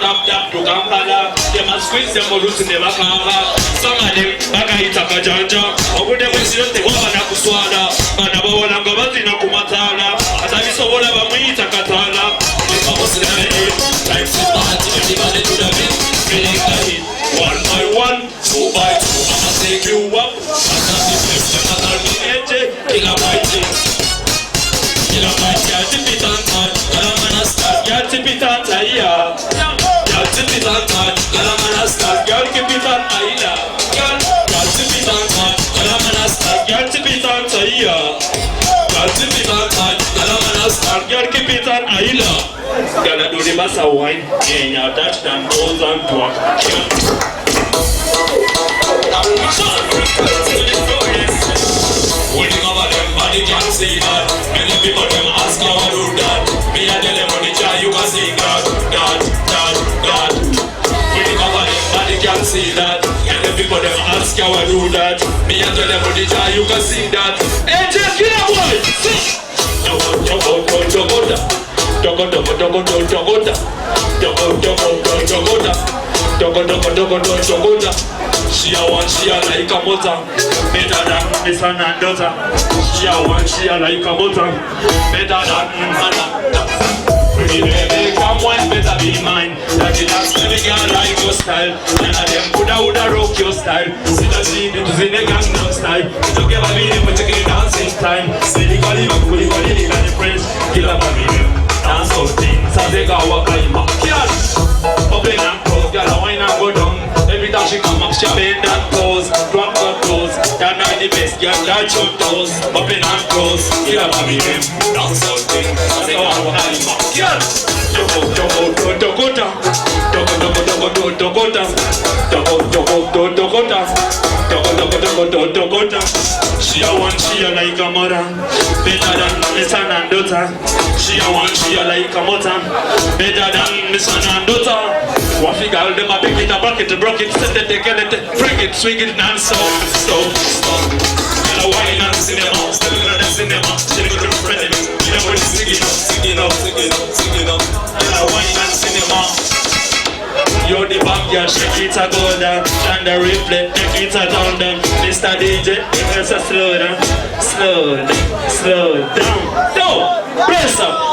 tap tap to Kampala. Them a squeeze them roots in the Bakara. Some of them bagaita kajanja. Ogu them we see the woman na kuswala. Bana bawa na ngabazi na kumatala. Atabi sobola bamuita katala. Like party, everybody to the beat, feeling the heat. 1 by 1, 2 by 2, I'ma take you up. I can't be left, I'm not gonna be edgy. Killer mighty, I'll tip it on time. Girl, I'm gonna start, girl, tip it on time, yeah. Girl, tip it on time, girl, I'm gonna start, girl, keep it on time, yeah. Girl, tip it on time, girl, I'm gonna start, girl, tip it on time, yeah. Girl, tip it on time, girl, I'm gonna start, girl, keep it on time, yeah. Gonna do the massa wine, yeah, touch and goes on to a Winning over them, but they can't see that. Many people them ask how I do that. Me and tell them on the jar, you can sing that. Winning over them, but they can't see that. Many people them ask how I do that. Me and tell them on the jar, you can sing that. Hey, just get up, boy! Sing! She a one, she a like a mother, better than Miss Anandota. She a one, she a like a mother, better than Anandota. Pretty baby, come one, better be mine. That is not living girl like your style. None of them woulda rock your style. See the scene, it is in the Gangnam style. You give a video, but you get dancing time. See the gully, and the friends. Kill a baby, dance out things. As they go walk like my cat. Open and close, girl, wine and go down. Every time she come up, she bend and pose. Drop her toes, that not the best, girl, touch your toes. Open and close, kill a baby, dance out things. As they go walk like my cat. She a one, she a like a mother, better than Miss Anandota. She a one, she a like a mother, better than Miss Anandota. Waffy girl, them a pick it, a broke it, set it, take it, break it, swing it, non-stop, stop. Girl a wine and cinema, still in the cinema. She go to friend, you know when it's singing up. Girl a wine and cinema. You're the backyard, shake it a go down. And the replay, take it a down down. Mr. DJ, it's a slow down. Slow down. No, press up.